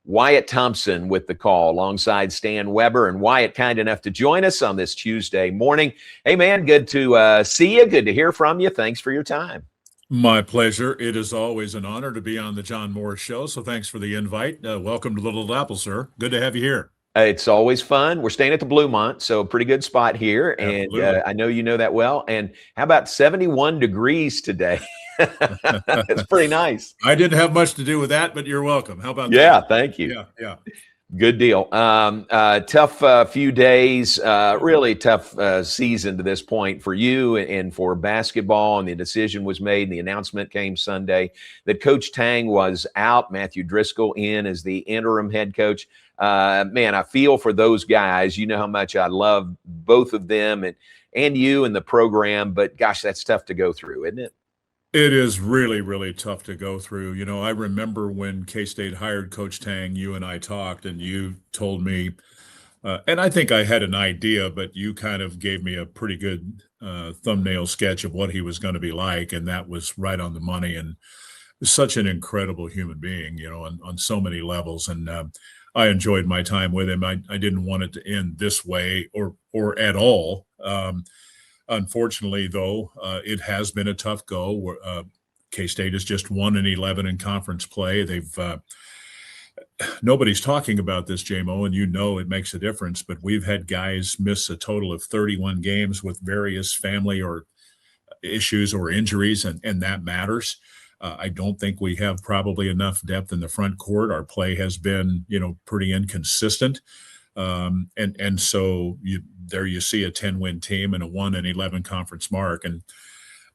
Wyatt Thompson with the call alongside Stan Weber, and Wyatt kind enough to join us on this Tuesday morning. Hey, man, good to see you. Good to hear from you. Thanks for your time. My pleasure. It is always an honor to be on the John Morris Show, so thanks for the invite. Welcome to Little Apple, sir. Good to have you here. It's always fun. We're staying at the Bluemont, so a pretty good spot here, and I know you know that well. And how about 71 degrees today? It's pretty nice. I didn't have much to do with that, but you're welcome. How about that? Yeah, thank you. Yeah. Good deal. Tough few days, really tough season to this point for you and for basketball. And the decision was made, and the announcement came Sunday that Coach Tang was out, Matthew Driscoll in as the interim head coach. Man, I feel for those guys. You know how much I love both of them and you and the program, but gosh, that's tough to go through, isn't it? It is really, really tough to go through. You know, I remember when K-State hired Coach Tang, you and I talked, and you told me, and I think I had an idea, but you kind of gave me a pretty good thumbnail sketch of what he was going to be like, and that was right on the money. And such an incredible human being, you know, on so many levels. And I enjoyed my time with him. I didn't want it to end this way or at all. Unfortunately, though, it has been a tough go. K-State is just 1-11 in conference play. Nobody's talking about this, J-Mo, and you know it makes a difference, but we've had guys miss a total of 31 games with various family or issues or injuries, and that matters. I don't think we have probably enough depth in the front court. Our play has been, you know, pretty inconsistent. And so you see a 10-win team and a 1-11 conference mark. And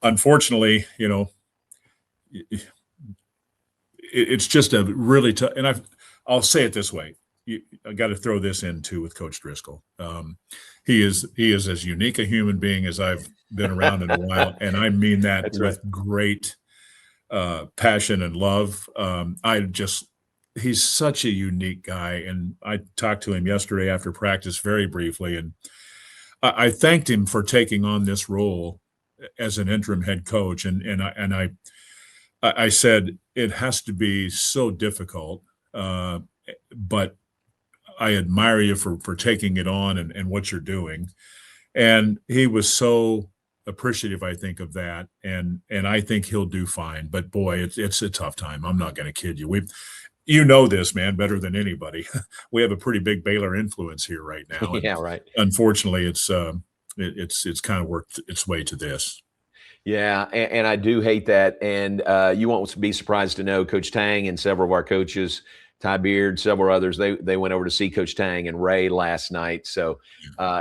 unfortunately, you know, it's just a really tough, and I'll say it this way. I got to throw this in too with Coach Driscoll. He is as unique a human being as I've been around in a while. And I mean that That's with right. great passion and love. He's such a unique guy. And I talked to him yesterday after practice very briefly. And I thanked him for taking on this role as an interim head coach. And I said, it has to be so difficult, but I admire you for taking it on and what you're doing. And he was so appreciative, I think, of that. And I think he'll do fine. But boy, it's a tough time. I'm not going to kid you. You know this, man, better than anybody. We have a pretty big Baylor influence here right now. Yeah, right. Unfortunately, it's kind of worked its way to this. Yeah, and I do hate that. And you won't be surprised to know Coach Tang and several of our coaches, Ty Beard, several others, they went over to see Coach Tang and Ray last night. So,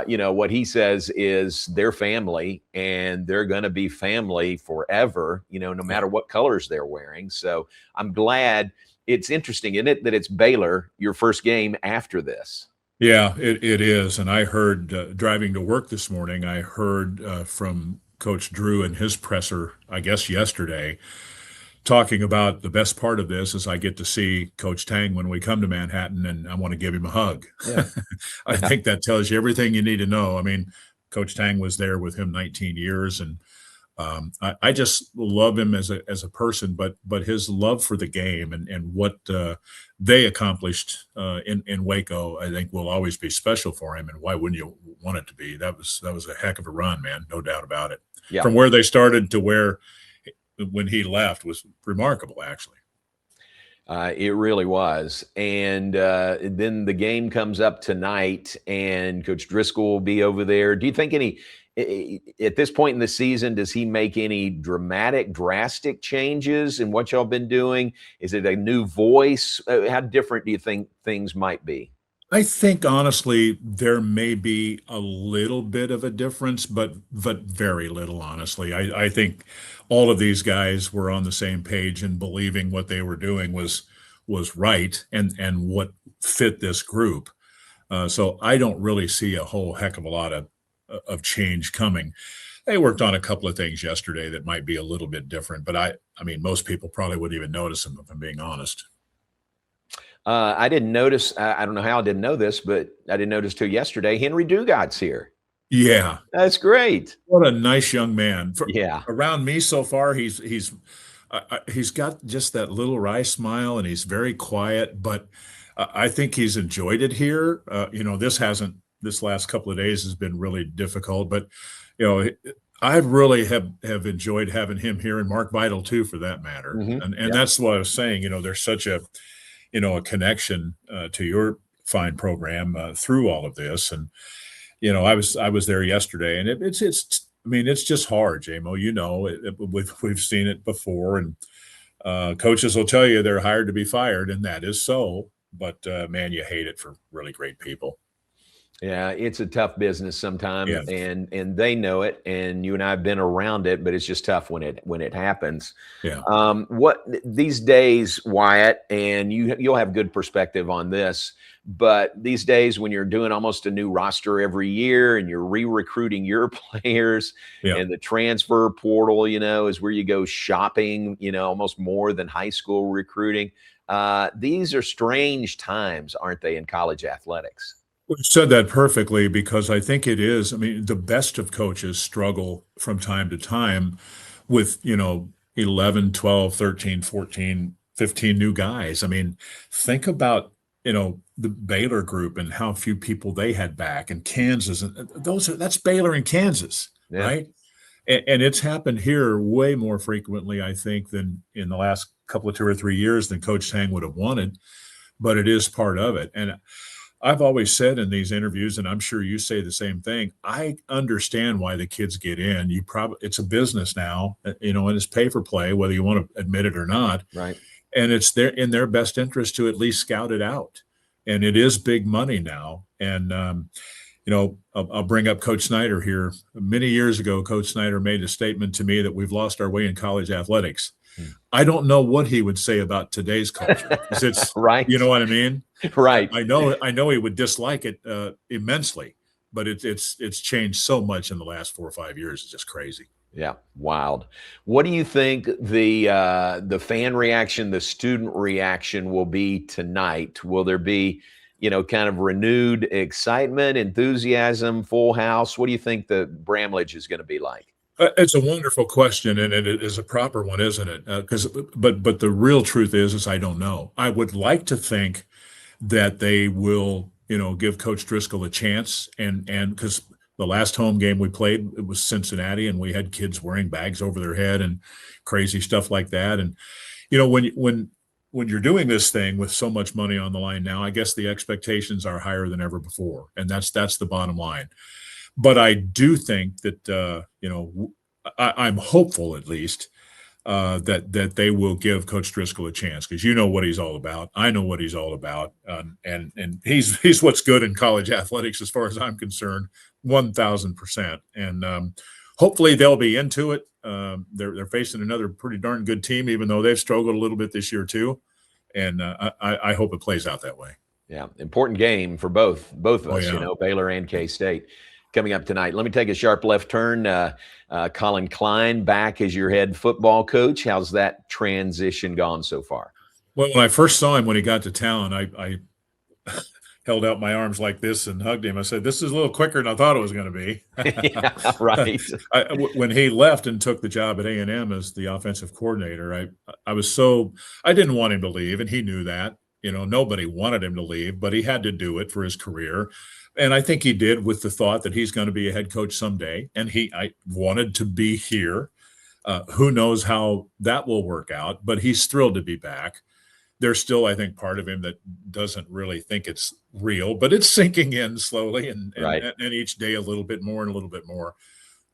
you know, what he says is they're family, and they're going to be family forever, you know, no matter what colors they're wearing. So I'm glad. It's interesting, isn't it, that it's Baylor, your first game after this? Yeah, it is. And I heard driving to work this morning, I heard from Coach Drew and his presser, I guess yesterday, talking about the best part of this is I get to see Coach Tang when we come to Manhattan, and I want to give him a hug. Yeah. I think that tells you everything you need to know. I mean, Coach Tang was there with him 19 years, and I just love him as a person, but his love for the game and what they accomplished in Waco, I think will always be special for him. And why wouldn't you want it to be? That was a heck of a run, man, no doubt about it. Yeah. From where they started to where when he left was remarkable, actually. It really was. And then the game comes up tonight, and Coach Driscoll will be over there. Do you think at this point in the season, does he make any drastic changes in what y'all been doing? Is it a new voice? How different do you think things might be? I think, honestly, there may be a little bit of a difference, but very little, honestly. I think all of these guys were on the same page and believing what they were doing was right and what fit this group. So I don't really see a whole heck of a lot of change coming. They worked on a couple of things yesterday that might be a little bit different, but I mean, most people probably wouldn't even notice them, if I'm being honest. I didn't notice. I don't know how I didn't know this, but I didn't notice till yesterday. Henry Dugot's here. Yeah, that's great. What a nice young man. Yeah, around me so far, he's got just that little wry smile, and he's very quiet. But I think he's enjoyed it here. This last couple of days has been really difficult, but you know, I really have enjoyed having him here, and Mark Vital too, for that matter. And Yeah. that's what I was saying. There's such a connection to your fine program through all of this. And I was there yesterday, and it's I mean, it's just hard, JMO. We've seen it before, and coaches will tell you they're hired to be fired, and that is so. But man, you hate it for really great people. Yeah, it's a tough business sometimes, Yes. and they know it, and you and I have been around it, but it's just tough when it happens. Yeah. What these days, Wyatt, and you'll have good perspective on this, but these days when you're doing almost a new roster every year and you're re-recruiting your players, Yeah. and the transfer portal, is where you go shopping, almost more than high school recruiting. These are strange times, aren't they, in college athletics? You said that perfectly, because I think it is. I mean, the best of coaches struggle from time to time with, 11, 12, 13, 14, 15 new guys. I mean, think about, the Baylor group and how few people they had back, and Kansas. And that's Baylor and Kansas, Yeah. right? And it's happened here way more frequently, I think, than in the last couple of 2 or 3 years than Coach Tang would have wanted, but it is part of it. And I've always said in these interviews, and I'm sure you say the same thing, I understand why the kids get in. It's a business now, and it's pay for play, whether you want to admit it or not. Right. And it's in their best interest to at least scout it out. And it is big money now. And, I'll bring up Coach Snyder here. Many years ago, Coach Snyder made a statement to me that we've lost our way in college athletics. I don't know what he would say about today's culture, because it's Right. You know what I mean? Right. I know he would dislike it immensely, but it's changed so much in the last 4 or 5 years. It's just crazy. Yeah, wild. What do you think the fan reaction, the student reaction will be tonight? Will there be, kind of renewed excitement, enthusiasm, full house? What do you think the Bramlage is going to be like? It's a wonderful question, and it is a proper one, isn't it? But the real truth is I don't know. I would like to think that they will, give Coach Driscoll a chance, and because the last home game we played, it was Cincinnati, and we had kids wearing bags over their head and crazy stuff like that. And when you're doing this thing with so much money on the line now, I guess the expectations are higher than ever before, and that's the bottom line. But I do think that I'm hopeful, at least, that they will give Coach Driscoll a chance, because you know what he's all about. I know what he's all about, and he's what's good in college athletics as far as I'm concerned, 1,000%. And hopefully they'll be into it. They're facing another pretty darn good team, even though they've struggled a little bit this year too. And I hope it plays out that way. Yeah, important game for both of us, yeah. Baylor and K-State. Coming up tonight. Let me take a sharp left turn. Colin Klein back as your head football coach. How's that transition gone so far? Well, when I first saw him when he got to town, I held out my arms like this and hugged him. I said, "This is a little quicker than I thought it was going to be." Yeah, right. When he left and took the job at A&M as the offensive coordinator, I didn't want him to leave, and he knew that. Nobody wanted him to leave, but he had to do it for his career. And I think he did, with the thought that he's going to be a head coach someday. And I wanted to be here. Who knows how that will work out, but he's thrilled to be back. There's still, I think, part of him that doesn't really think it's real, but it's sinking in slowly, and Right. and each day a little bit more and a little bit more.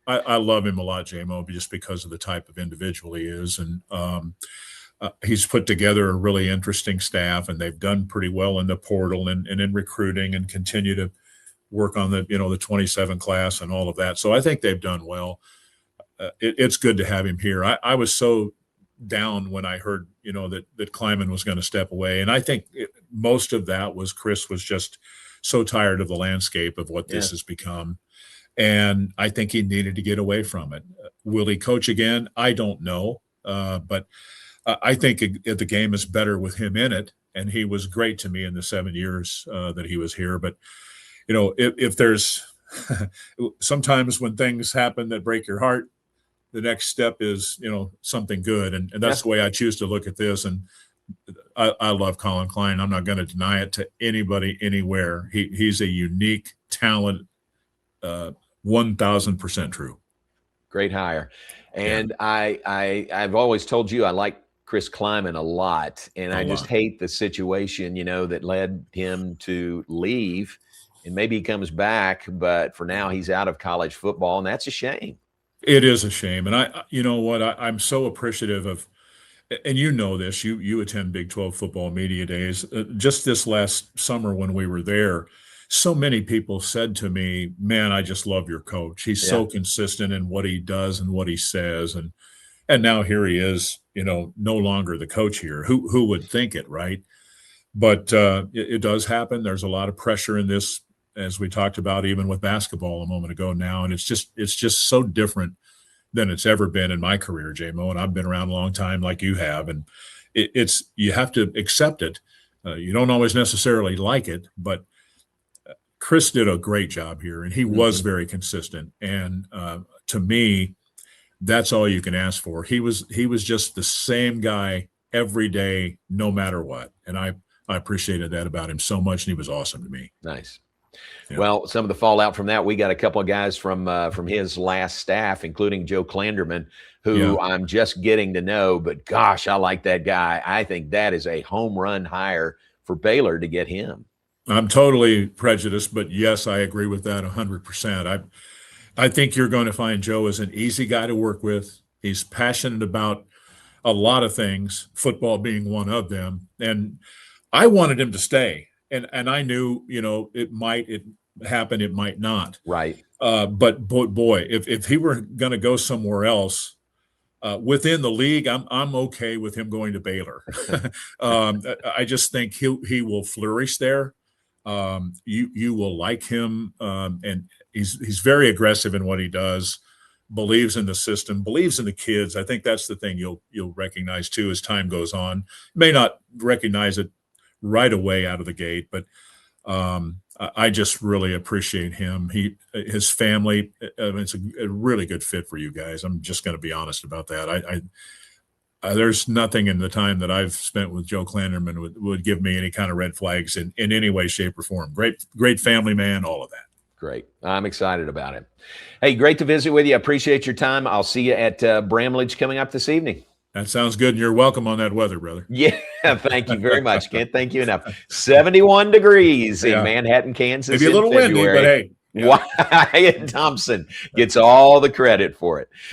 I love him a lot, JMO, just because of the type of individual he is. And he's put together a really interesting staff, and they've done pretty well in the portal and in recruiting, and continue to work on the 27 class and all of that. So I think they've done well. It's good to have him here. I was so down when I heard, that Kleiman was going to step away. And I think most of that was Chris was just so tired of the landscape of what this has become. And I think he needed to get away from it. Will he coach again? I don't know. But I think the game is better with him in it. And he was great to me in the 7 years that he was here. But if there's sometimes when things happen that break your heart, the next step is, something good. And that's the way I choose to look at this. And I love Colin Klein. I'm not going to deny it to anybody anywhere. He's a unique talent, 1,000% true. Great hire. And I've always told you I like Chris Kleiman a lot, and I just hate the situation, that led him to leave. And maybe he comes back, but for now he's out of college football, and that's a shame. It is a shame. And you know what? I'm so appreciative of, and this, you attend Big 12 football media days. Just this last summer when we were there, so many people said to me, man, I just love your coach. He's so consistent in what he does and what he says. And now here he is, no longer the coach here. Who would think it, right? But it does happen. There's a lot of pressure in this, as we talked about, even with basketball a moment ago now. And it's just so different than it's ever been in my career, J-Mo. And I've been around a long time like you have. And you have to accept it. You don't always necessarily like it, but Chris did a great job here, and he was very consistent. And to me, that's all you can ask for. He was just the same guy every day, no matter what. And I appreciated that about him so much, and he was awesome to me. Nice. Yeah. Well, some of the fallout from that, we got a couple of guys from his last staff, including Joe Klanderman, who I'm just getting to know. But gosh, I like that guy. I think that is a home run hire for Baylor to get him. I'm totally prejudiced, but yes, I agree with that 100%. I think you're going to find Joe is an easy guy to work with. He's passionate about a lot of things, football being one of them. And I wanted him to stay. And I knew, it might happen, it might not. Right. But boy, if he were going to go somewhere else within the league, I'm okay with him going to Baylor. I just think he will flourish there. You will like him, and he's very aggressive in what he does. Believes in the system, believes in the kids. I think that's the thing you'll recognize too as time goes on. May not recognize it right away out of the gate, but I just really appreciate him. His family, it's a really good fit for you guys. I'm just going to be honest about that. There's nothing in the time that I've spent with Joe Klanderman would give me any kind of red flags in any way, shape, or form. Great family man, all of that. Great. I'm excited about it. Hey, great to visit with you. I appreciate your time. I'll see you at Bramlage coming up this evening. That sounds good, and you're welcome on that weather, brother. Yeah, thank you very much. Can't thank you enough. 71 degrees in Manhattan, Kansas. Maybe a little windy, but hey. Wyatt Thompson gets all the credit for it.